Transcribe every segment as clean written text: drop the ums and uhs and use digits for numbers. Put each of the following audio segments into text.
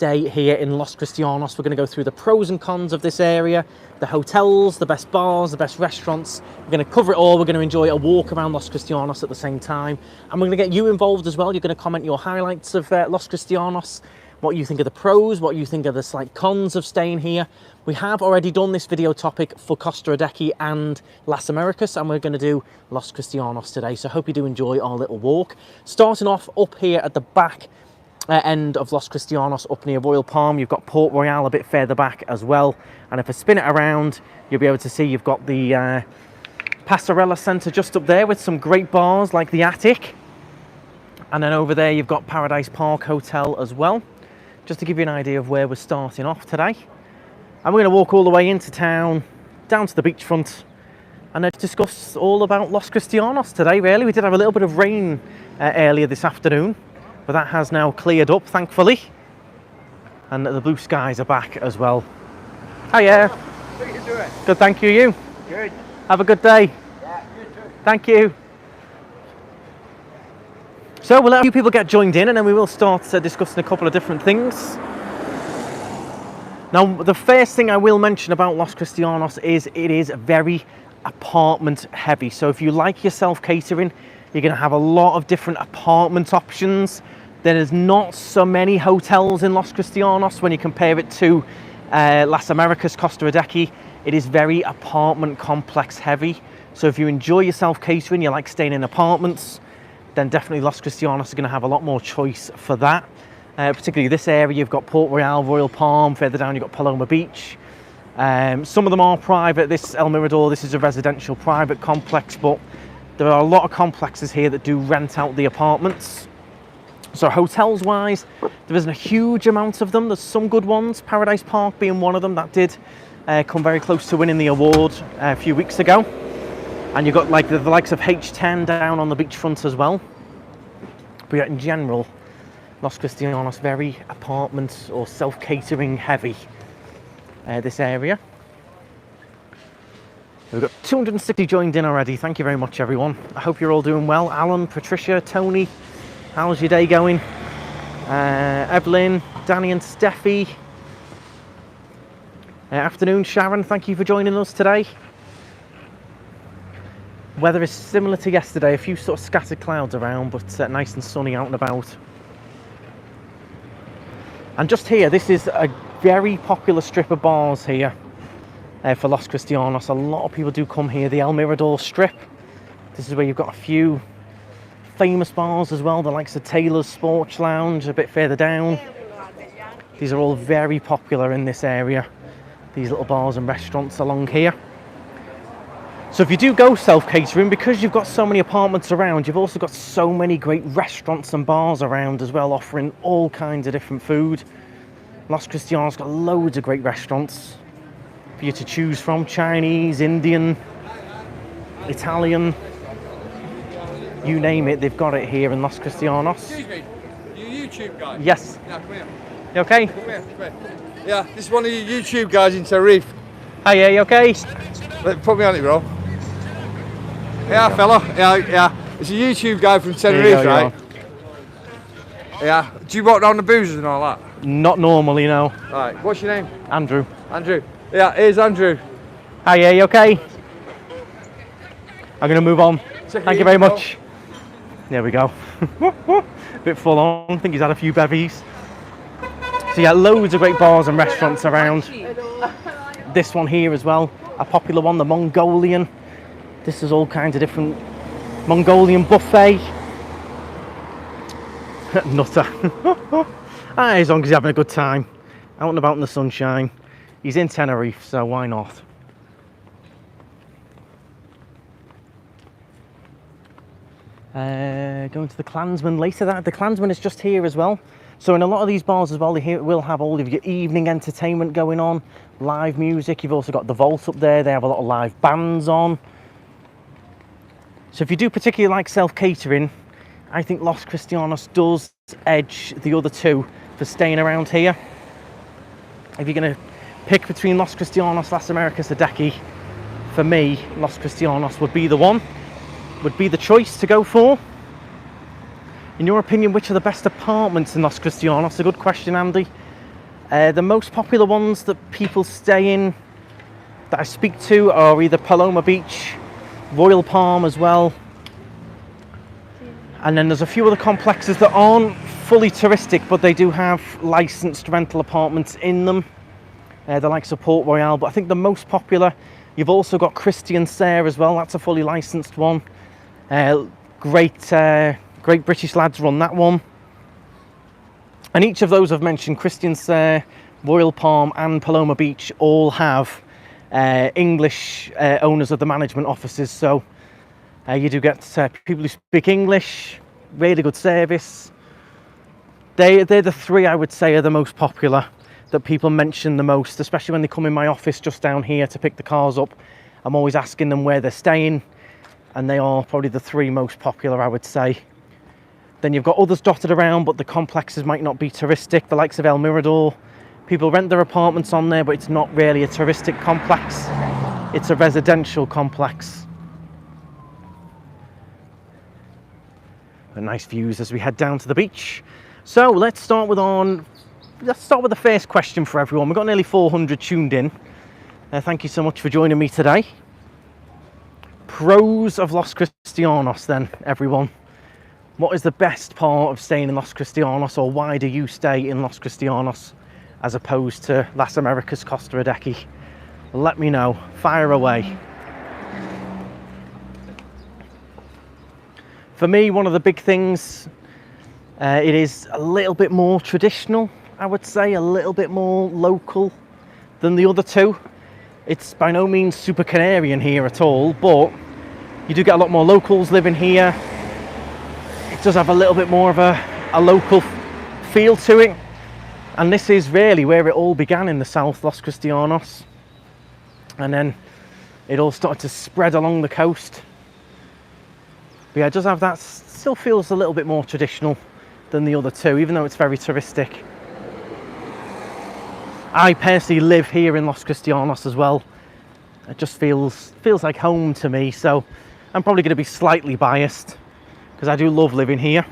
day here in Los Cristianos. We're going to go through the pros and cons of this area, the hotels, the best bars, the best restaurants. We're going to cover it all. We're going to enjoy a walk around Los Cristianos at the same time. And we're going to get you involved as well. You're going to comment your highlights of Los Cristianos, what you think of the pros, what you think of the slight cons of staying here. We have already done this video topic for Costa Adeje and Las Americas, and we're going to do Los Cristianos today. So I hope you do enjoy our little walk. Starting off up here at the back end of Los Cristianos, up near Royal Palm, you've got Port Royal a bit further back as well. And if I spin it around, you'll be able to see you've got the Passerella Centre just up there with some great bars like the Attic. And then over there you've got Paradise Park Hotel as well, just to give you an idea of where we're starting off today. And we're going to walk all the way into town, down to the beachfront, and discuss all about Los Cristianos today, really. We did have a little bit of rain earlier this afternoon, but that has now cleared up, thankfully. And the blue skies are back as well. Hiya. How are you doing? Good, thank you. You? Good. Have a good day. Yeah, you too. Thank you. So we'll let a few people get joined in, and then we will start discussing a couple of different things. Now, the first thing I will mention about Los Cristianos is it is very apartment heavy. So if you like your self-catering, you're going to have a lot of different apartment options. There is not so many hotels in Los Cristianos when you compare it to Las Americas, Costa Adeje. It is very apartment complex heavy. So if you enjoy your self-catering, you like staying in apartments, then definitely Los Cristianos is going to have a lot more choice for that. Particularly this area, you've got Port Royal, Royal Palm, further down you've got Paloma Beach. Some of them are private. This El Mirador, this is a residential private complex, but there are a lot of complexes here that do rent out the apartments. So hotels wise, there isn't a huge amount of them. There's some good ones, Paradise Park being one of them that did come very close to winning the award a few weeks ago. And you've got like the likes of H10 down on the beachfront as well. But yeah, in general, Los Cristianos very apartment or self-catering heavy, this area. We've got 260 joined in already. Thank you very much, everyone. I hope you're all doing well. Alan, Patricia, Tony, how's your day going? Evelyn, Danny and Steffi. Afternoon, Sharon, thank you for joining us today. Weather is similar to yesterday, a few sort of scattered clouds around, but nice and sunny out and about. And just here, this is a very popular strip of bars here for Los Cristianos. A lot of people do come here, the El Mirador strip. This is where you've got a few famous bars as well, the likes of Taylor's Sports Lounge a bit further down. These are all very popular in this area, these little bars and restaurants along here. So if you do go self-catering, because you've got so many apartments around, you've also got so many great restaurants and bars around as well, offering all kinds of different food. Los Cristianos got loads of great restaurants for you to choose from. Chinese, Indian, Italian, you name it, they've got it here in Los Cristianos. Excuse me, you YouTube guy? Yes. Yeah, come here. You okay? Come here, come here. Yeah, this is one of your YouTube guys in Tenerife. Hi, you okay? Put me on it, bro. Yeah, fella. Yeah. It's a YouTube guy from Tenerife, right? Yeah. Do you walk down the boozers and all that? Not normally, no. Right. What's your name? Andrew. Andrew. Yeah, here's Andrew. Hi, you okay? I'm going to move on. Thank you very much. There we go. Bit full on. I think he's had a few bevies. So yeah, loads of great bars and restaurants around. This one here as well, a popular one, the Mongolian. This is all kinds of different Mongolian buffet. Nutter. As long as he's having a good time, out and about in the sunshine. He's in Tenerife, so why not? Going to the Klansman later. The Klansman is just here as well. So in a lot of these bars as well, they will have all of your evening entertainment going on, live music. You've also got the Vault up there. They have a lot of live bands on. So if you do particularly like self-catering, I think Los Cristianos does edge the other two for staying around here. If you're going to pick between Los Cristianos, Las Americas, Adeje, for me, Los Cristianos would be the one, would be the choice to go for. In your opinion, which are the best apartments in Los Cristianos? A good question, Andy. The most popular ones that people stay in that I speak to are either Paloma Beach, Royal Palm as well. And then there's a few other complexes that aren't fully touristic, but they do have licensed rental apartments in them. The likes of Port Royal, but I think the most popular, you've also got Christianos as well. That's a fully licensed one. Great British lads run that one. And each of those I've mentioned, Christianos, Royal Palm and Paloma Beach, all have English owners of the management offices. So you do get people who speak English, really good service. They're the three I would say are the most popular, that people mention the most, especially when they come in my office just down here to pick the cars up. I'm always asking them where they're staying, and they are probably the three most popular, I would say. Then you've got others dotted around, but the complexes might not be touristic, the likes of El Mirador. People rent their apartments on there, but it's not really a touristic complex. It's a residential complex. But nice views as we head down to the beach. So let's start with the first question for everyone. We've got nearly 400 tuned in. Thank you so much for joining me today. Pros of Los Cristianos then, everyone. What is the best part of staying in Los Cristianos, or why do you stay in Los Cristianos as opposed to Las Americas, Costa Adeje? Let me know. Fire away. For me, one of the big things, it is a little bit more traditional, I would say, a little bit more local than the other two. It's by no means super Canary in here at all, but you do get a lot more locals living here. It does have a little bit more of a local feel to it. And this is really where it all began in the south, Los Cristianos. And then it all started to spread along the coast. But yeah, it does have that, still feels a little bit more traditional than the other two, even though it's very touristic. I personally live here in Los Cristianos as well. It just feels like home to me, so I'm probably going to be slightly biased because I do love living here.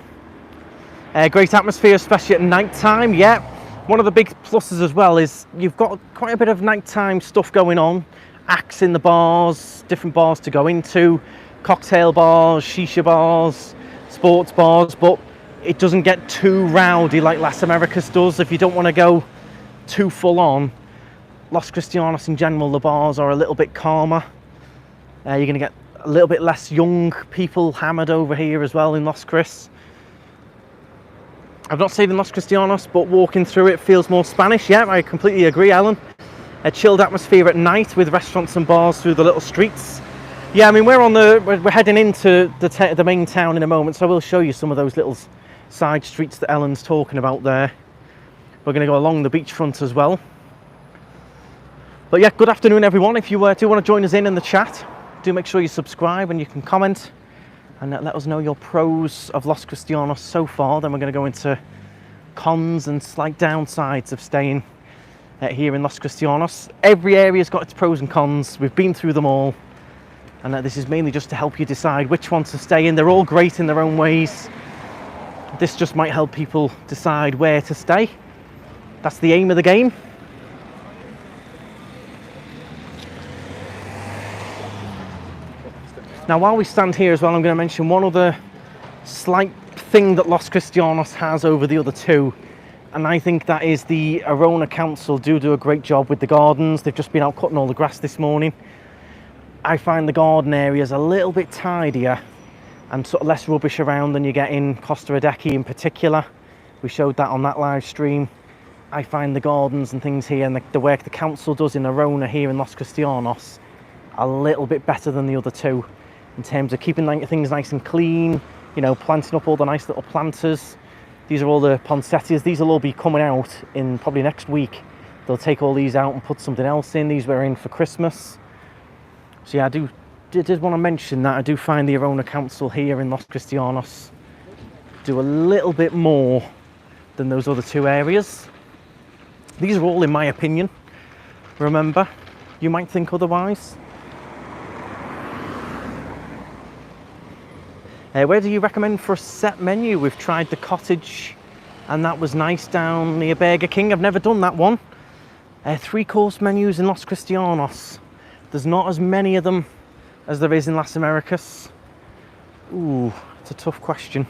Great atmosphere, especially at night time. Yeah, one of the big pluses as well is you've got quite a bit of nighttime stuff going on. Acts in the bars, different bars to go into, cocktail bars, shisha bars, sports bars, but it doesn't get too rowdy like Las Americas does. If you don't want to go too full on, Los Cristianos in general, the bars are a little bit calmer. You're going to get a little bit less young people hammered over here as well in Los Cris. I've not stayed in Los Cristianos, but walking through it feels more Spanish. Yeah, I completely agree, Alan. A chilled atmosphere at night with restaurants and bars through the little streets. Yeah, I mean, we're heading into the main town in a moment, so I will show you some of those little side streets that Ellen's talking about there. We're going to go along the beachfront as well. But yeah, good afternoon everyone. If you do want to join us in the chat, do make sure you subscribe and you can comment and let us know your pros of Los Cristianos so far. Then we're going to go into cons and slight downsides of staying here in Los Cristianos. Every area's got its pros and cons. We've been through them all, and this is mainly just to help you decide which one to stay in. They're all great in their own ways. This just might help people decide where to stay. That's the aim of the game. Now, while we stand here as well, I'm going to mention one other slight thing that Los Cristianos has over the other two, and I think that is the Arona Council do a great job with the gardens. They've just been out cutting all the grass this morning. I find the garden areas a little bit tidier and sort of less rubbish around than you get in Costa Adeje in particular. We showed that on that live stream. I find the gardens and things here and the work the council does in Arona here in Los Cristianos a little bit better than the other two, in terms of keeping things nice and clean, you know, planting up all the nice little planters. These are all the poinsettias. These will all be coming out in probably next week. They'll take all these out and put something else in. These were in for Christmas. So yeah, I did want to mention that I do find the Arona Council here in Los Cristianos do a little bit more than those other two areas. These are all in my opinion. Remember, you might think otherwise. Where do you recommend for a set menu? We've tried the cottage and that was nice down near Burger King. I've never done that one. 3-course menus in Los Cristianos. There's not as many of them as there is in Las Americas. Ooh, it's a tough question.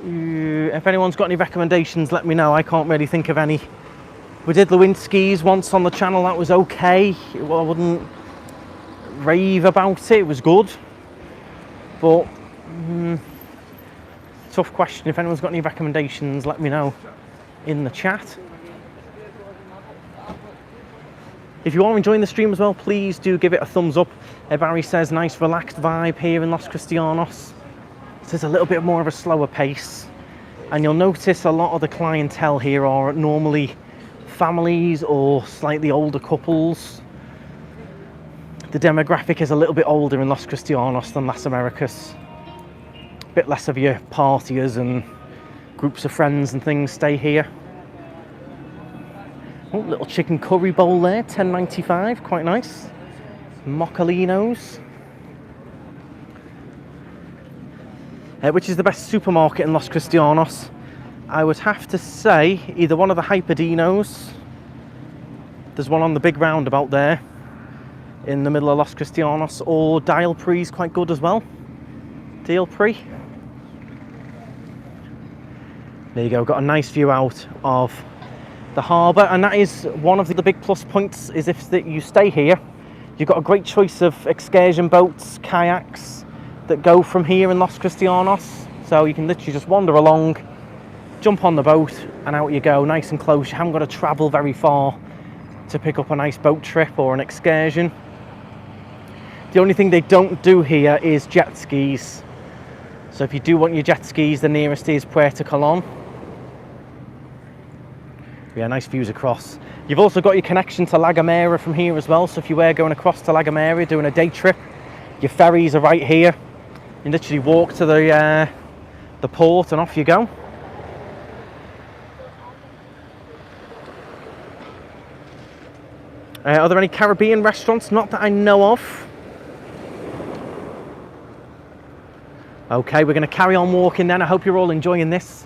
If anyone's got any recommendations, let me know. I can't really think of any. We did Lewinsky's once on the channel. That was okay. Well, I wouldn't rave about it. It was good. But, tough question. If anyone's got any recommendations, let me know in the chat. If you are enjoying the stream as well, please do give it a thumbs up. Barry says, nice relaxed vibe here in Los Cristianos. There's a little bit more of a slower pace. And you'll notice a lot of the clientele here are normally families or slightly older couples. The demographic is a little bit older in Los Cristianos than Las Americas. A bit less of your partiers and groups of friends and things stay here. Oh, little chicken curry bowl there, $10.95, quite nice. Moccolinos. Which is the best supermarket in Los Cristianos? I would have to say either one of the Hyperdinos. There's one on the big roundabout there in the middle of Los Cristianos, or Dial Pre's quite good as well. Dial Pre. There you go, got a nice view out of the harbour, and that is one of the big plus points, is if you stay here, you've got a great choice of excursion boats, kayaks that go from here in Los Cristianos. So you can literally just wander along, jump on the boat, and out you go, nice and close. You haven't got to travel very far to pick up a nice boat trip or an excursion. The only thing they don't do here is jet skis. So if you do want your jet skis, the nearest is Puerto Colón. Yeah, nice views across. You've also got your connection to La Gomera from here as well. So if you were going across to La Gomera doing a day trip, your ferries are right here. You literally walk to the port and off you go. Are there any Caribbean restaurants? Not that I know of. Okay, we're going to carry on walking then. I hope you're all enjoying this.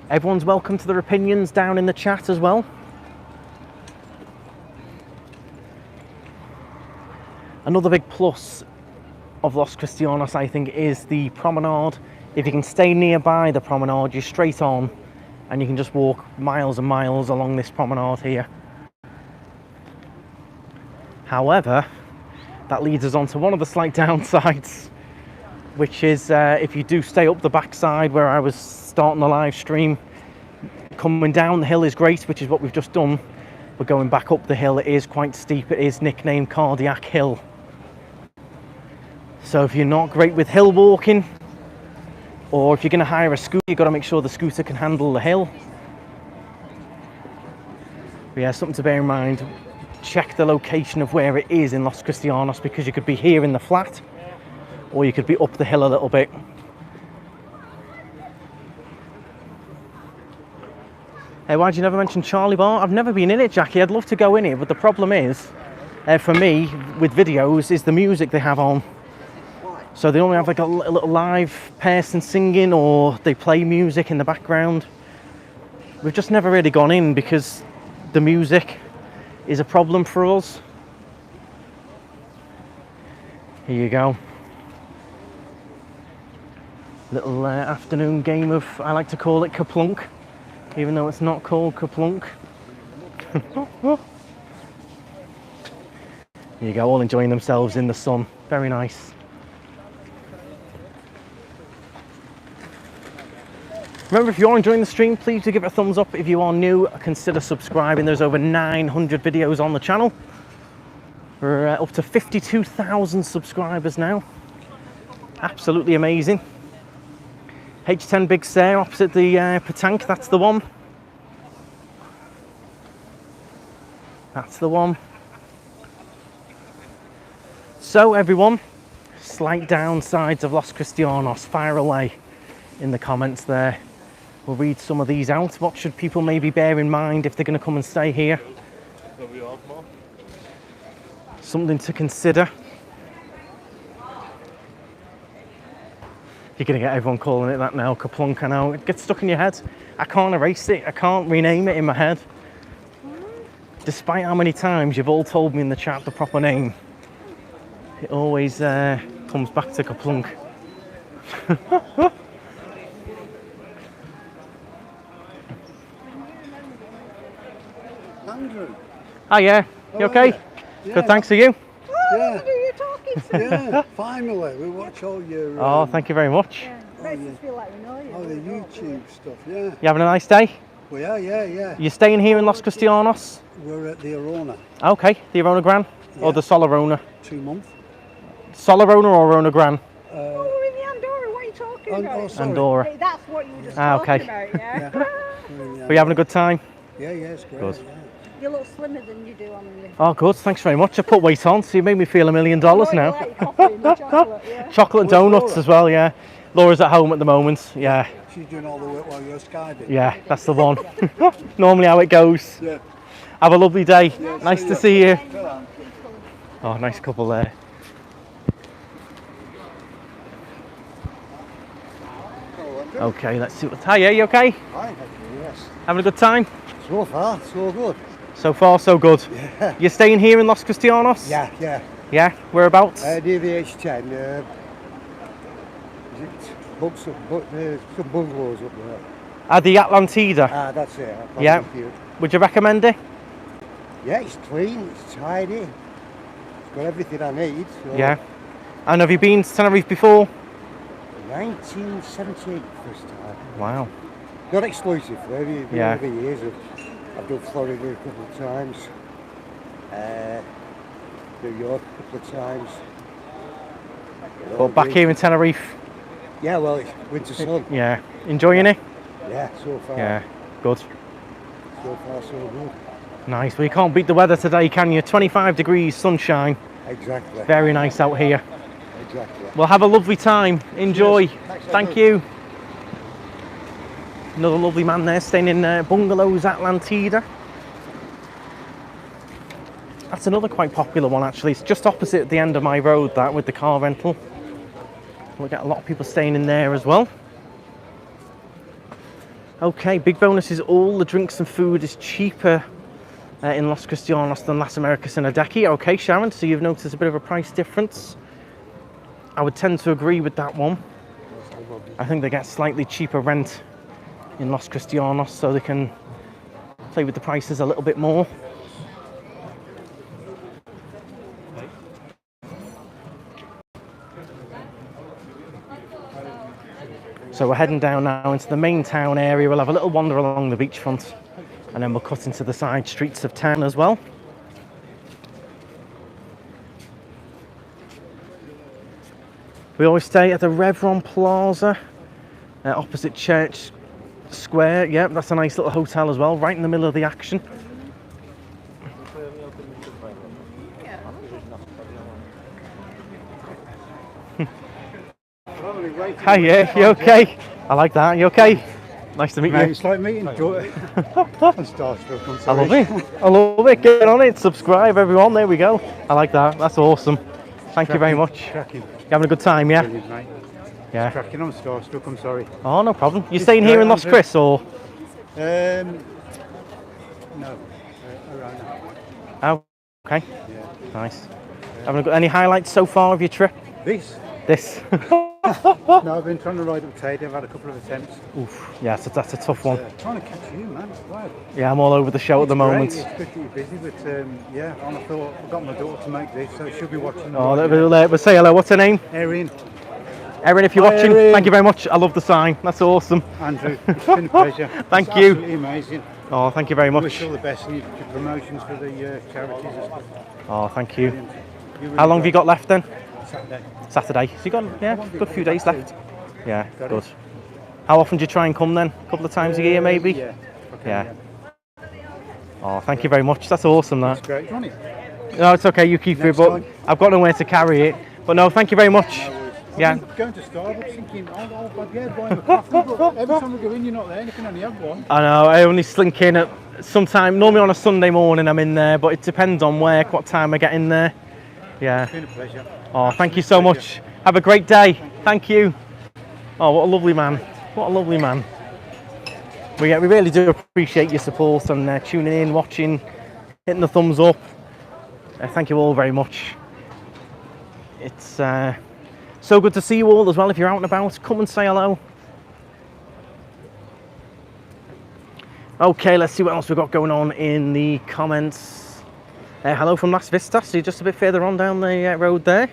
Everyone's welcome to their opinions down in the chat as well. Another big plus of Los Cristianos, I think, is the promenade. If you can stay nearby the promenade, you're straight on and you can just walk miles and miles along this promenade here. However, that leads us on to one of the slight downsides, which is if you do stay up the backside where I was starting the live stream, coming down the hill is great, which is what we've just done. But going back up the hill, it is quite steep. It is nicknamed Cardiac Hill. So if you're not great with hill walking, or if you're going to hire a scooter, you've got to make sure the scooter can handle the hill. But yeah, something to bear in mind. Check the location of where it is in Los Cristianos, because you could be here in the flat, or you could be up the hill a little bit. Hey, why'd you never mention Charlie Bar? I've never been in it, Jackie. I'd love to go in it, but the problem is, for me, with videos, is the music they have on. So they only have like a little live person singing, or they play music in the background. We've just never really gone in because the music is a problem for us. Here you go. Little afternoon game of, I like to call it Kaplunk, even though it's not called Kaplunk. Here you go, all enjoying themselves in the sun. Very nice. Remember, if you're enjoying the stream, please do give it a thumbs up. If you are new, consider subscribing. There's over 900 videos on the channel. We're up to 52,000 subscribers now. Absolutely amazing. H10 Big Sur opposite the Petanque, that's the one. That's the one. So everyone, slight downsides of Los Cristianos, fire away in the comments there. We'll read some of these out. What should people maybe bear in mind if they're going to come and stay here? Something to consider. You're going to get everyone calling it that now, Kaplunk, I know. It gets stuck in your head. I can't erase it. I can't rename it in my head. Despite how many times you've all told me in the chat the proper name, it always comes back to Kaplunk. Andrew. Oh yeah, you okay? Yeah. Good, thanks to you. Yeah. Who are you talking to? Yeah, finally, we watch all your. Oh, thank you very much. Yeah, makes us feel like we know you. Oh, the YouTube stuff, yeah. You having a nice day? We are, yeah. You staying here in Los Cristianos? We're at the Arona, Okay, the Arona Gran or Yeah. the Solarona? 2 months. Solarona or Arona Gran? Oh, we're in the Andorra. What are you talking about? Oh, sorry. Andorra. Hey, that's what you were just Ah, talking okay. about, yeah? Yeah. Are you having a good time? Yeah, it's great. Good. Yeah. You look slimmer than you do on the... Oh, good. Thanks very much. I put weight on, so you made me feel $1 million Oh, you now. like coffee and the chocolate, yeah? Chocolate and Where's donuts Laura? as well, yeah. Laura's at home at the moment. Yeah, She's doing all the work while you're skiving. yeah, that's the one. Normally how it goes. Yeah. Have a lovely day. Yeah, Nice see to ya. see you. Ta-ra. Oh, nice couple there. Okay, let's see what. Hi, yeah, you okay? Fine, thank you, yes. Having a good time? So far, so good. So far, so good. Yeah. You're staying here in Los Cristianos? Yeah. Yeah, whereabouts? Near the H10, is it some bungalows up there? The Atlantida. Ah, that's it. Yeah. Would you recommend it? Yeah, it's clean, it's tidy, it's got everything I need. So Yeah. And have you been to Tenerife before? 1978 first time. Wow. Not exclusive, maybe Yeah. over the years. I've done Florida a couple of times, New York a couple of times. But back here in Tenerife, Yeah, well, it's winter sun. yeah. Enjoying it? Yeah, so far. Yeah. Good. So far, so good. Nice. Well, you can't beat the weather today, can you? 25 degrees, sunshine. Exactly. Very nice out here. Exactly. Well, have a lovely time. Enjoy. Cheers. Thanks, Thank Andrew. you. Another lovely man there staying in Bungalows Atlantida. That's another quite popular one actually. It's just opposite the end of my road, that, with the car rental. We'll get a lot of people staying in there as well. Okay, big bonus is all the drinks and food is cheaper in Los Cristianos than Las Americas and Adeki. Okay, Sharon, so you've noticed a bit of a price difference. I would tend to agree with that one. I think they get slightly cheaper rent in Los Cristianos, so they can play with the prices a little bit more. So we're heading down now into the main town area. We'll have a little wander along the beachfront and then we'll cut into the side streets of town as well. We always stay at the Revron Plaza, opposite Church Square. Yep, that's a nice little hotel as well, right in the middle of the action. Hi, yeah, you okay? I like that. You okay? Nice to meet you. It's like meeting Joy. I'm starstruck, I'm I sorry. love it. I love it. Get on it. Subscribe, everyone. There we go. I like that. That's awesome. Thank you very much. Cracking. You having a good time, yeah? Brilliant, mate. Yeah. Cracking, I'm starstruck, I'm sorry. Oh, no problem. You It's staying here great, in Los Andrew. Cris or? No, around now. Oh, okay. Yeah. Nice. Any highlights so far of your trip? This? This. No, I've been trying to ride up Tade. I've had a couple of attempts. Oof. Yeah, so that's a tough one. Trying to catch you, man. Wow. Yeah, I'm all over the show at the moment. Great. It's good that you're busy, but yeah, and I thought I've got my daughter to make this, so she'll be watching. Oh, we'll say hello. What's her name? Erin, Erin, if you're Hi, watching, Erin. thank you very much. I love the sign. That's awesome. Andrew, it's been a pleasure. Thank It's you. Absolutely amazing. Oh, thank you very Wish much. you all the best in your promotions for the charities and stuff. Oh, thank you. Brilliant. really How long have you got left then? Saturday. Saturday. So you got, yeah, good few days left. Yeah, Got good. it. How often do you try and come then? A couple of times a year maybe? Yeah. Okay, Yeah. Oh, thank you very much. That's awesome, that. It's great. Do you want it? No, it's okay. You keep it, Next but time. I've got nowhere to carry it. But no, thank you very much. Yeah. I'm going to Starbucks thinking, yeah, buying a coffee, but every time we go in, you're not there, and you can only have one. I know. I only slink in at sometime. Normally on a Sunday morning, I'm in there, but it depends on work, what time I get in there. Yeah. It's been a pleasure. Oh, thank you so much. Have a great day. Thank you. Oh, what a lovely man. What a lovely man. We really do appreciate your support and tuning in, watching, hitting the thumbs up. Thank you all very much. It's so good to see you all as well. If you're out and about, come and say hello. Okay, let's see what else we've got going on in the comments. Hello from Las Vista, so you're just a bit further on down the road there.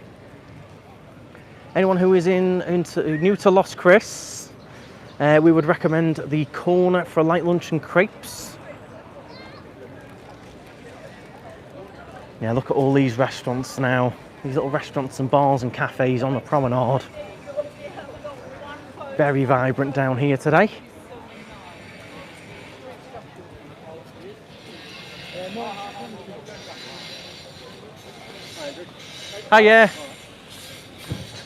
Anyone who is new to Los Cris, we would recommend the corner for a light lunch and crepes. Yeah, look at all these restaurants now. These little restaurants and bars and cafes on the promenade. Very vibrant down here today. Hiya.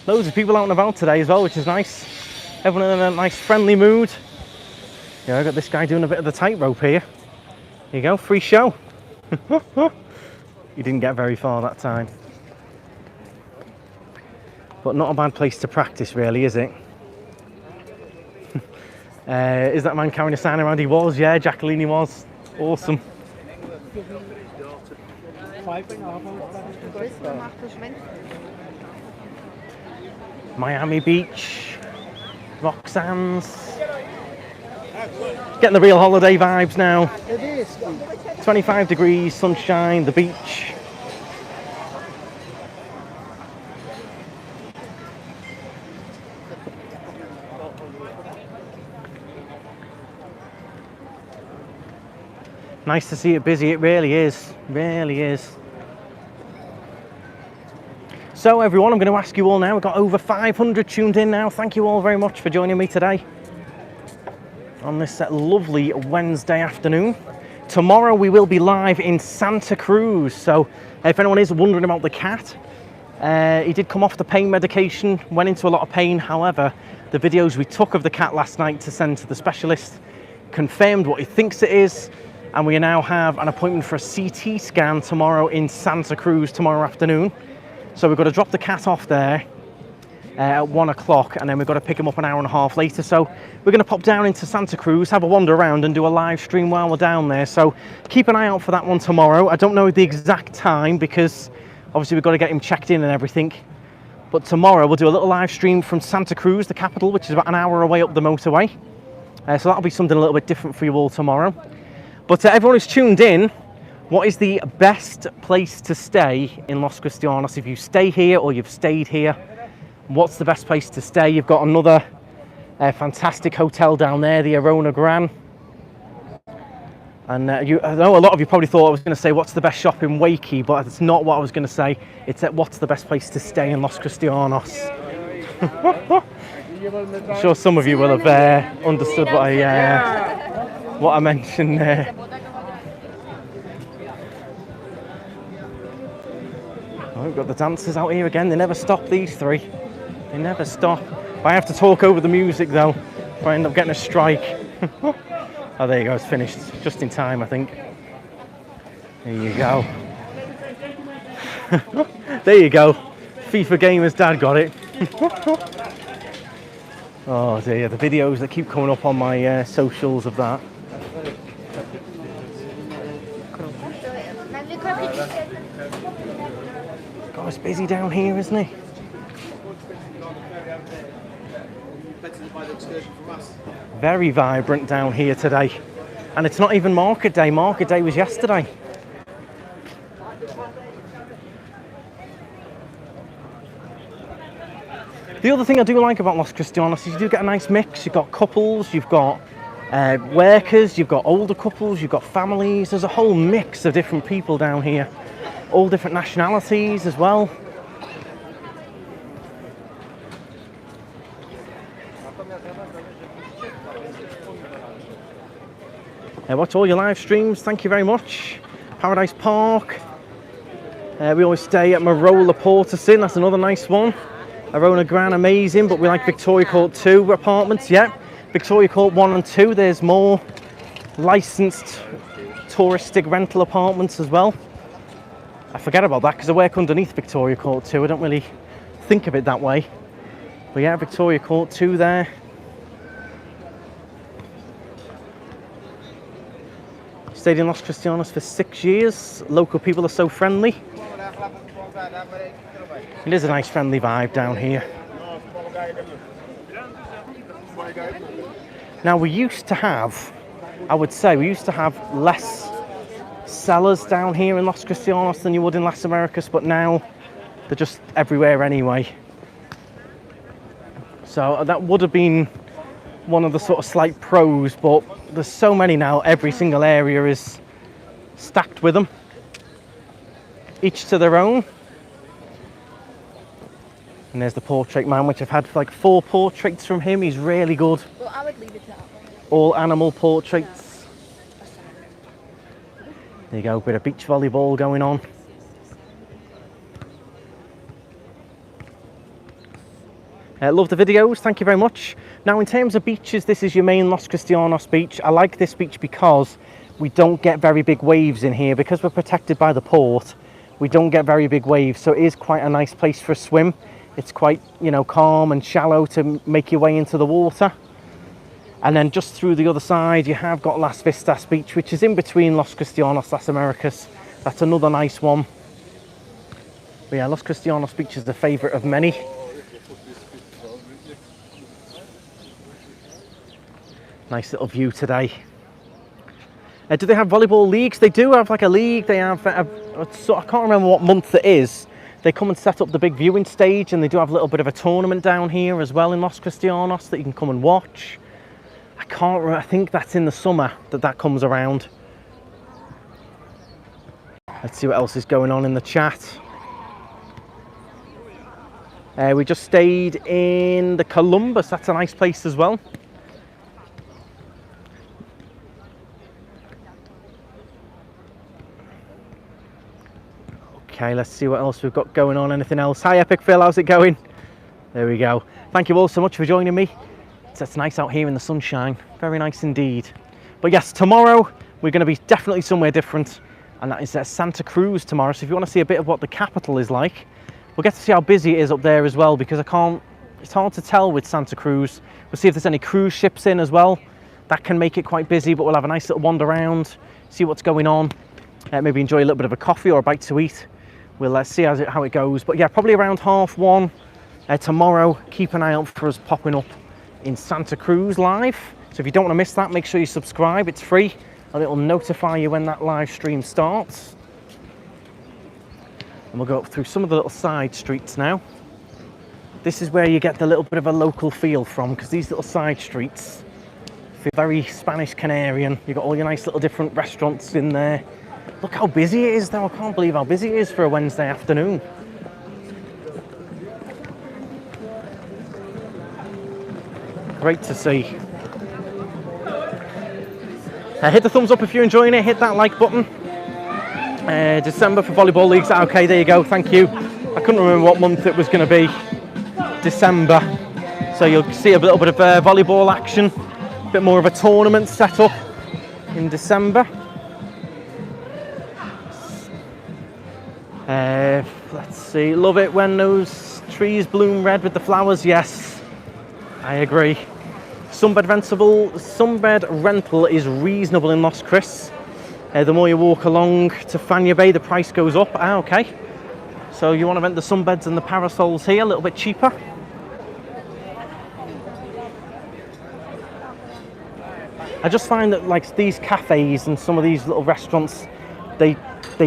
Loads of people out and about today as well, which is nice. Everyone in a nice friendly mood. Yeah, I got this guy doing a bit of the tightrope here. Here you go, free show. He didn't get very far that time. But not a bad place to practice really, is it? Is that man carrying a sign around? He was, yeah, Jacqueline was. Awesome. Miami Beach, Roxanne's. Getting the real holiday vibes now. It is. 25 degrees, sunshine, the beach. Nice to see it busy, it really is, really is. So everyone, I'm going to ask you all now, we've got over 500 tuned in now. Thank you all very much for joining me today on this lovely Wednesday afternoon. Tomorrow we will be live in Santa Cruz, so if anyone is wondering about the cat, he did come off the pain medication, went into a lot of pain. However, the videos we took of the cat last night to send to the specialist confirmed what he thinks it is, and we now have an appointment for a CT scan tomorrow in Santa Cruz tomorrow afternoon. So we've got to drop the cat off there at 1 o'clock, and then we've got to pick him up an hour and a half later. So we're going to pop down into Santa Cruz, have a wander around and do a live stream while we're down there. So keep an eye out for that one tomorrow. I don't know the exact time because obviously we've got to get him checked in and everything. But tomorrow we'll do a little live stream from Santa Cruz, the capital, which is about an hour away up the motorway. So that'll be something a little bit different for you all tomorrow. But everyone who's tuned in, what is the best place to stay in Los Cristianos? If you stay here or you've stayed here, what's the best place to stay? You've got another fantastic hotel down there, the Arona Gran. And I know a lot of you probably thought I was going to say what's the best shop in Wakey, but that's not what I was going to say. It's what's the best place to stay in Los Cristianos. I'm sure some of you will have understood what I mentioned there. Oh, we've got the dancers out here again. They never stop, these three. They never stop. I have to talk over the music though, if I end up getting a strike. Oh, there you go, it's finished. Just in time, I think. There you go. There you go. FIFA Gamer's dad got it. Oh dear, the videos that keep coming up on my socials of that. God, it's busy down here, isn't it? Very vibrant down here today. And it's not even market day. Market day was yesterday. The other thing I do like about Los Cristianos is you do get a nice mix. You've got couples, you've got workers, you've got older couples, you've got families. There's a whole mix of different people down here. All different nationalities as well. Watch all your live streams, thank you very much. Paradise Park. We always stay at Marola Porterson, that's another nice one. Arona Gran, amazing, but we like Victoria Court 2 apartments, yeah. Victoria Court 1 and 2, there's more licensed touristic rental apartments as well. I forget about that because I work underneath Victoria Court 2, I don't really think of it that way. But yeah, Victoria Court 2 there. Stayed in Los Cristianos for 6 years. Local people are so friendly. It is a nice friendly vibe down here. Now we used to have, I would say, we used to have less sellers down here in Los Cristianos than you would in Las Americas, but now they're just everywhere anyway. So that would have been one of the sort of slight pros, but there's so many now, every single area is stacked with them. Each to their own. And there's the portrait man, which I've had like 4 portraits from him. He's really good. Well, I would leave it that way. All animal portraits. There you go, bit of beach volleyball going on. Love the videos, thank you very much. Now in terms of beaches, this is your main Los Cristianos beach. I like this beach because we don't get very big waves in here. Because we're protected by the port, we don't get very big waves. So it is quite a nice place for a swim. It's quite, you know, calm and shallow to make your way into the water. And then just through the other side, you have got Las Vistas Beach, which is in between Los Cristianos, Las Americas. That's another nice one. But yeah, Los Cristianos Beach is the favourite of many. Nice little view today. Do they have volleyball leagues? They do have like a league. They have, I can't remember what month it is. They come and set up the big viewing stage, and they do have a little bit of a tournament down here as well in Los Cristianos that you can come and watch. I can't remember, I think that's in the summer that comes around. Let's see what else is going on in the chat. We just stayed in the Columbus, that's a nice place as well. Okay, let's see what else we've got going on. Anything else? Hi Epic Phil, how's it going? There we go. Thank you all so much for joining me. It's nice out here in the sunshine. Very nice indeed. But yes, tomorrow we're going to be definitely somewhere different, and that is Santa Cruz tomorrow. So if you want to see a bit of what the capital is like, we'll get to see how busy it is up there as well, because it's hard to tell with Santa Cruz. We'll see if there's any cruise ships in as well. That can make it quite busy, but we'll have a nice little wander around, see what's going on, maybe enjoy a little bit of a coffee or a bite to eat. We'll see how it goes. But yeah, probably around 1:30 tomorrow. Keep an eye out for us popping up in Santa Cruz live. So if you don't want to miss that, make sure you subscribe. It's free and it'll notify you when that live stream starts. And we'll go up through some of the little side streets now. This is where you get the little bit of a local feel from, because these little side streets feel very Spanish Canarian. You've got all your nice little different restaurants in there. Look how busy it is though. I can't believe how busy it is for a Wednesday afternoon. Great to see. Hit the thumbs up if you're enjoying it. Hit that like button. December for volleyball leagues. Okay, there you go. Thank you. I couldn't remember what month it was going to be. December. So you'll see a little bit of volleyball action. A bit more of a tournament set up in December. Let's see. Love it when those trees bloom red with the flowers. Yes, I agree. Sunbed rental is reasonable in Los Cris. The more you walk along to Fania Bay, the price goes up. Okay. So you want to rent the sunbeds and the parasols here, a little bit cheaper. I just find that like these cafes and some of these little restaurants, they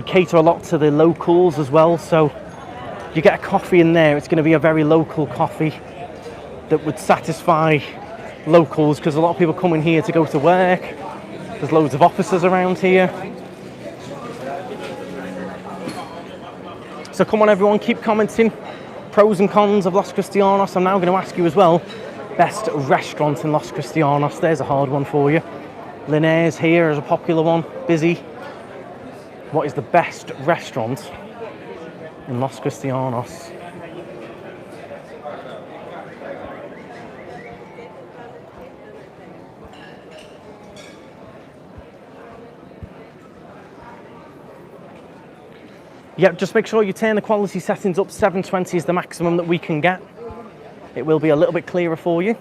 cater a lot to the locals as well. So you get a coffee in there, it's going to be a very local coffee that would satisfy locals, because a lot of people come in here to go to work. There's loads of offices around here. So come on everyone, keep commenting. Pros and cons of Los Cristianos. I'm now going to ask you as well, best restaurant in Los Cristianos. There's a hard one for you. Linnaeus here is a popular one, busy. What is the best restaurant in Los Cristianos? Yep, just make sure you turn the quality settings up. 720 is the maximum that we can get. it will be a little bit clearer for you.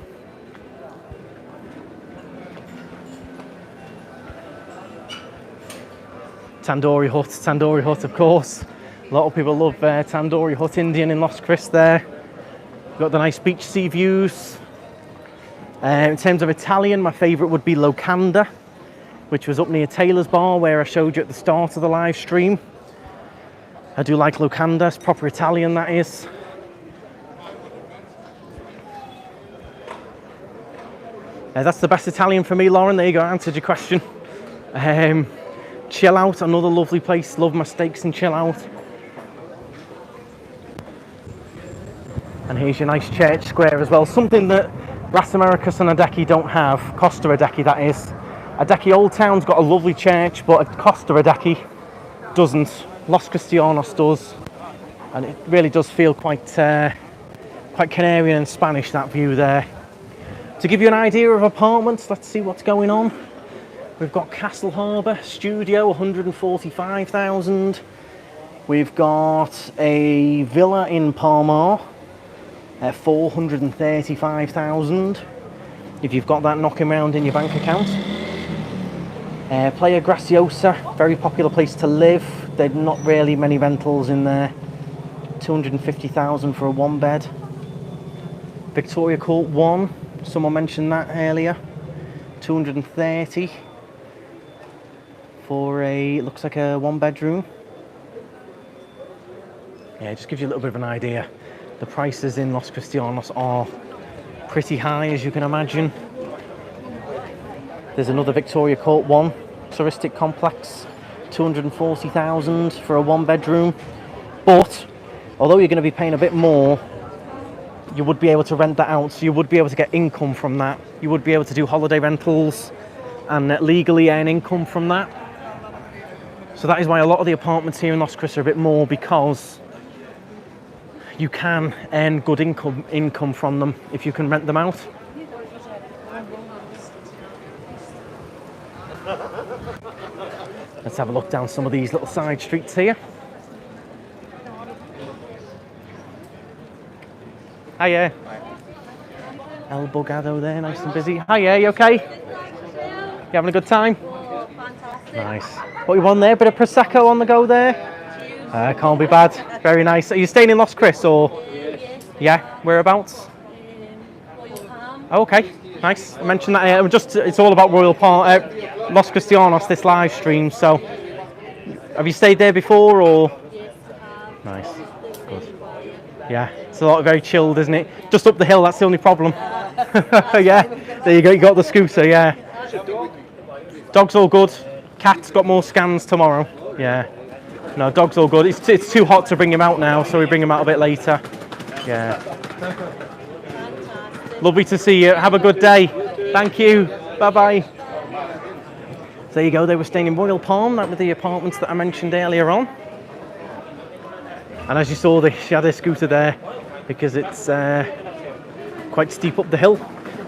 Tandoori Hut, of course. A lot of people love Tandoori Hut Indian in Los Cris there. Got the nice beach sea views. In terms of Italian, my favourite would be Locanda, which was up near Taylor's Bar where I showed you at the start of the live stream. I do like Locanda, it's proper Italian that is. That's the best Italian for me, Lauren. There you go, I answered your question. Chill Out, another lovely place. Love my steaks and Chill Out. And here's your nice church square as well. Something that Las Americas and Adecchi don't have. Costa Adecchi, that is. Adecchi Old Town's got a lovely church, but Costa Adecchi doesn't. Los Cristianos does. And it really does feel quite Canarian and Spanish, that view there. To give you an idea of apartments, let's see what's going on. We've got Castle Harbour Studio, 145,000. We've got a villa in Palmar at 435,000. If you've got that knocking around in your bank account. Playa Graciosa, very popular place to live. There's not really many rentals in there. 250,000 for a one bed. Victoria Court 1, someone mentioned that earlier. 230 for a, looks like a one bedroom. Yeah, it just gives you a little bit of an idea. The prices in Los Cristianos are pretty high, as you can imagine. There's another Victoria Court 1 touristic complex, 240,000 for a one bedroom. But although you're going to be paying a bit more, you would be able to rent that out, so you would be able to get income from that. You would be able to do holiday rentals and legally earn income from that. So that is why a lot of the apartments here in Los Cris are a bit more, because you can earn good income from them if you can rent them out. Let's have a look down some of these little side streets here. Hiya. El Bogado there, nice and busy. Hiya, you okay? You having a good time? Fantastic. Nice. What you want there? Bit of Prosecco on the go there? Can't be bad. Very nice. Are you staying in Los Cris or? Yeah. Whereabouts? Oh, okay. Nice. I mentioned that. It's all about Royal Palm, Los Cristianos, this live stream. So, have you stayed there before or? Yes, I have. Nice. Good. Yeah. It's a lot very chilled, isn't it? Just up the hill. That's the only problem. Yeah. There you go. You got the scooter. Yeah. Dog's all good. Cat's got more scans tomorrow. Yeah. No, dog's all good. It's too hot to bring him out now, so we bring him out a bit later. Yeah. Lovely to see you. Have a good day. Thank you. Bye-bye. So there you go. They were staying in Royal Palm. That were the apartments that I mentioned earlier on. And as you saw, she had a scooter there because it's quite steep up the hill.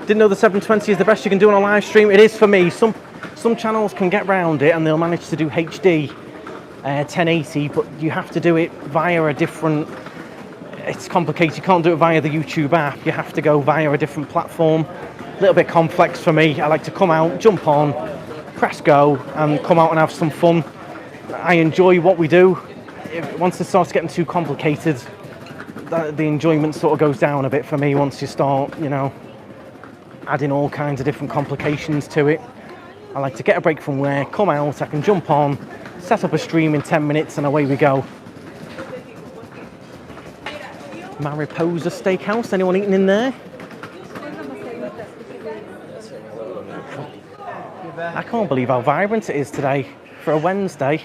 Didn't know the 720 is the best you can do on a live stream. It is for me. Some channels can get round it and they'll manage to do HD 1080, but you have to do it via a different, it's complicated. You can't do it via the YouTube app. You have to go via a different platform. A little bit complex for me. I like to come out, jump on, press go and come out and have some fun. I enjoy what we do. Once it starts getting too complicated, the enjoyment sort of goes down a bit for me once you start, you know, adding all kinds of different complications to it. I like to get a break from work, come out, I can jump on, set up a stream in 10 minutes and away we go. Mariposa Steakhouse, anyone eating in there? I can't believe how vibrant it is today for a Wednesday.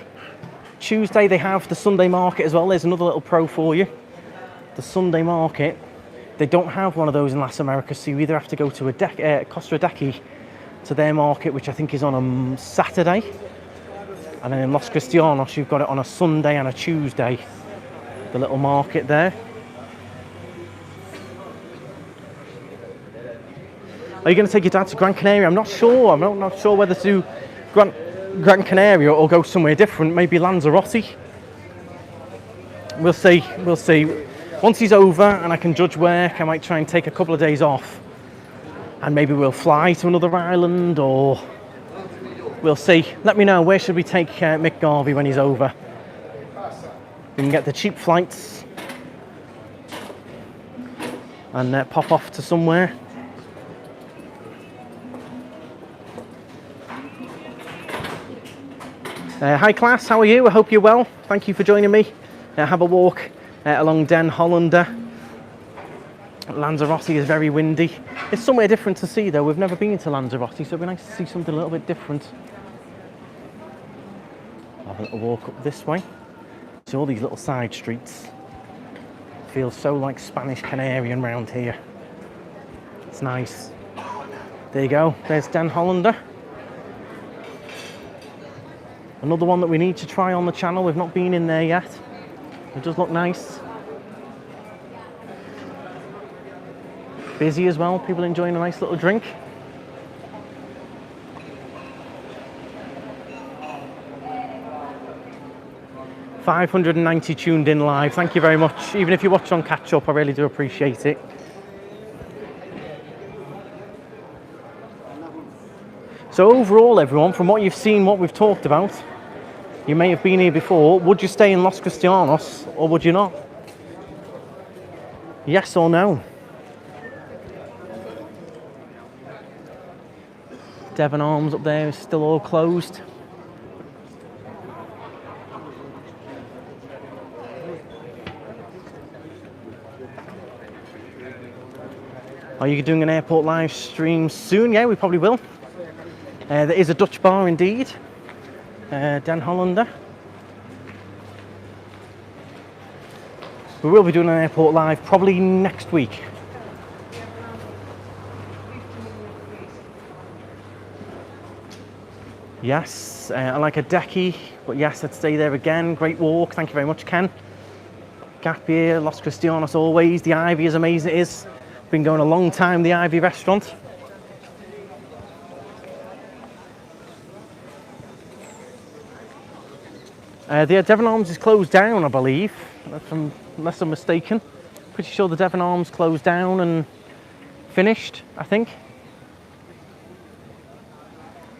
Tuesday they have the Sunday market as well. There's another little pro for you. The Sunday market. They don't have one of those in Las Americas, so you either have to go to Costa Adecchi to their market, which I think is on a Saturday. And then in Los Cristianos, you've got it on a Sunday and a Tuesday. The little market there. Are you going to take your dad to Gran Canaria? I'm not sure. I'm not sure whether to do Gran Canaria or go somewhere different. Maybe Lanzarote. We'll see. We'll see. Once he's over and I can judge work, I might try and take a couple of days off, and maybe we'll fly to another island, or we'll see. Let me know, where should we take Mick Garvey when he's over? We can get the cheap flights and pop off to somewhere. Hi class, how are you? I hope you're well. Thank you for joining me. Have a walk along Den Hollander. Lanzarote is very windy. It's somewhere different to see though. We've never been to Lanzarote, so it'd be nice to see something a little bit different. I'll have a little walk up this way. See all these little side streets. Feels so like Spanish Canarian round here. It's nice. There you go, there's Den Hollander. Another one that we need to try on the channel. We've not been in there yet. It does look nice. Busy as well, people enjoying a nice little drink. $590 tuned in live, thank you very much. Even if you watch on catch up, I really do appreciate it. So overall everyone, from what you've seen, what we've talked about, you may have been here before, would you stay in Los Cristianos or would you not? Yes or no? Devon Arms up there is still all closed. Are you doing an airport live stream soon? Yeah, we probably will. There is a Dutch bar indeed. Den Hollander. We will be doing an airport live probably next week. Yes, I like a decky, but yes, I'd stay there again. Great walk, thank you very much, Ken. Gap here, Los Cristianos always. The Ivy is amazing, it is. Been going a long time, the Ivy restaurant. The Devon Arms is closed down, I believe, unless I'm mistaken. Pretty sure the Devon Arms closed down and finished, I think.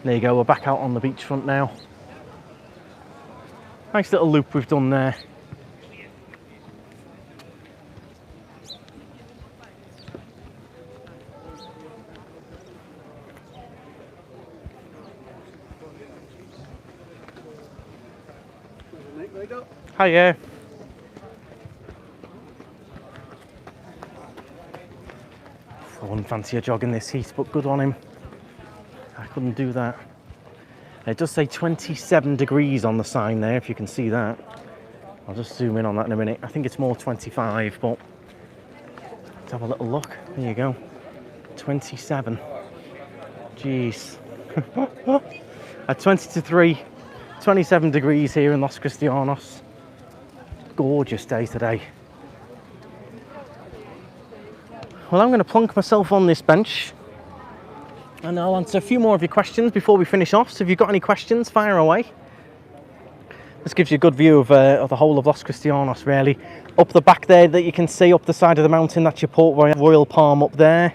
There you go, we're back out on the beachfront now. Nice little loop we've done there. Hiya. I wouldn't fancy a jog in this heat, but good on him. I couldn't do that. It does say 27 degrees on the sign there, if you can see that. I'll just zoom in on that in a minute. I think it's more 25, but let's have a little look. There you go. 27. Jeez. At 20 to 27 degrees here in Los Cristianos. Gorgeous day today. Well, I'm going to plonk myself on this bench and I'll answer a few more of your questions before we finish off. So if you've got any questions, fire away. This gives you a good view of the whole of Los Cristianos, really. Up the back there that you can see up the side of the mountain, that's your Port Royal Palm up there.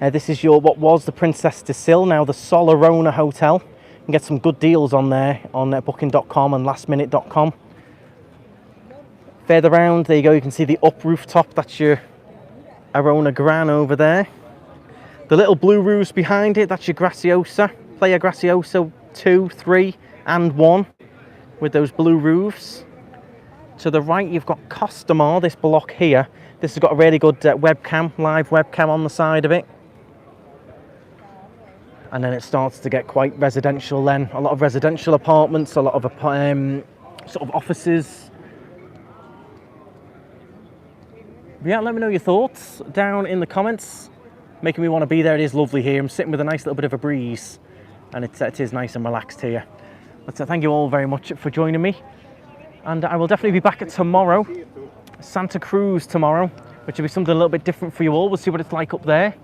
This is what was the Princess de Sil, now the Sol Arona Hotel. You can get some good deals on there on booking.com and lastminute.com. Further round, there you go, you can see the up rooftop, that's your Arona Gran over there. The little blue roofs behind it, that's your Graciosa, Playa Graciosa 2, 3 and 1 with those blue roofs. To the right you've got Costamare, this block here. This has got a really good webcam, live webcam on the side of it. And then it starts to get quite residential then. A lot of residential apartments, a lot of sort of offices. Yeah, let me know your thoughts down in the comments. Making me want to be there. It is lovely here. I'm sitting with a nice little bit of a breeze and it is nice and relaxed here. But thank you all very much for joining me. And I will definitely be back at tomorrow. Santa Cruz tomorrow, which will be something a little bit different for you all. We'll see what it's like up there.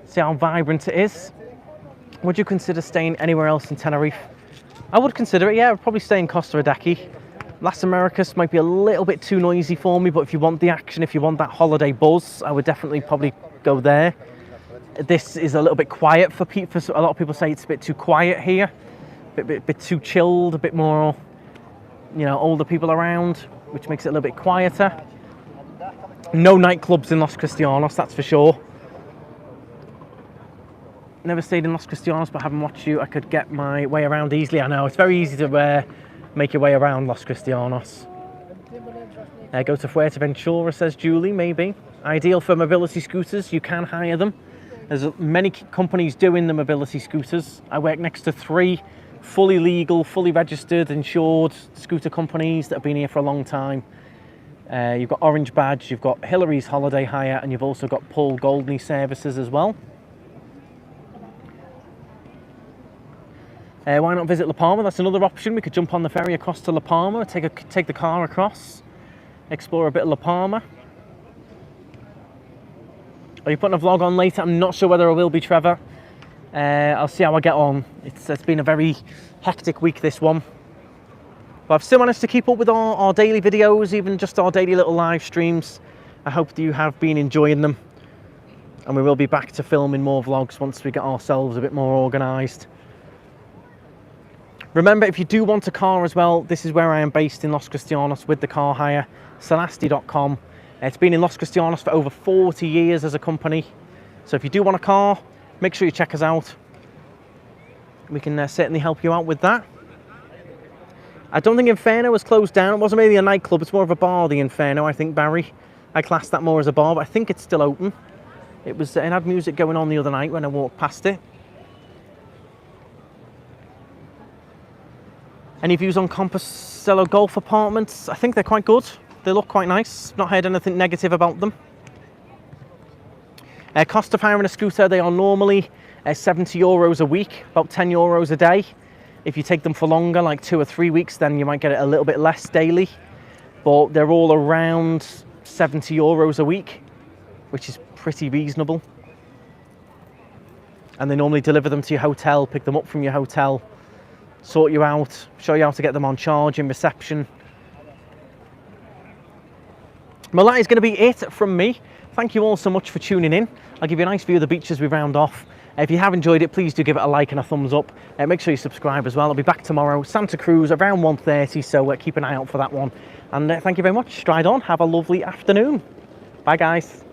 See how vibrant it is. Would you consider staying anywhere else in Tenerife? I would consider it, yeah. I'd probably stay in Costa Rica. Las Americas might be a little bit too noisy for me, but if you want the action, if you want that holiday buzz, I would definitely probably go there. This is a little bit quiet for people. A lot of people say it's a bit too quiet here, a bit too chilled, a bit more, you know, older people around, which makes it a little bit quieter. No nightclubs in Los Cristianos, that's for sure. Never stayed in Los Cristianos, but having watched you, I could get my way around easily. I know, it's very easy to make your way around Los Cristianos. Go to Fuerteventura, says Julie, maybe. Ideal for mobility scooters, you can hire them. There's many companies doing the mobility scooters. I work next to 3 fully legal, fully registered, insured scooter companies that have been here for a long time. You've got Orange Badge, you've got Hillary's Holiday Hire, and you've also got Paul Goldney Services as well. Why not visit La Palma? That's another option. We could jump on the ferry across to La Palma, take the car across, explore a bit of La Palma. Are you putting a vlog on later? I'm not sure whether I will be, Trevor. I'll see how I get on. It's been a very hectic week, this one. But I've still managed to keep up with our daily videos, even just our daily little live streams. I hope that you have been enjoying them. And we will be back to filming more vlogs once we get ourselves a bit more organised. Remember, if you do want a car as well, this is where I am based in Los Cristianos with the car hire, Celasti.com. It's been in Los Cristianos for over 40 years as a company. So if you do want a car, make sure you check us out. We can certainly help you out with that. I don't think Inferno was closed down. It wasn't really a nightclub, it's more of a bar, the Inferno, I think, Barry. I class that more as a bar, but I think it's still open. It had music going on the other night when I walked past it. Any views on Compostela Golf Apartments? I think they're quite good. They look quite nice. Not heard anything negative about them. Cost of hiring a scooter, they are normally €70 a week, about €10 a day. If you take them for longer, like 2 or 3 weeks, then you might get it a little bit less daily. But they're all around €70 a week, which is pretty reasonable. And they normally deliver them to your hotel, pick them up from your hotel, sort you out, show you how to get them on charge in reception. Well, that is going to be it from me. Thank you all so much for tuning in. I'll give you a nice view of the beach as we round off. If you have enjoyed it, please do give it a like and a thumbs up. Make sure you subscribe as well. I'll be back tomorrow, Santa Cruz, around 1:30, so keep an eye out for that one. And thank you very much. Stride on. Have a lovely afternoon. Bye, guys.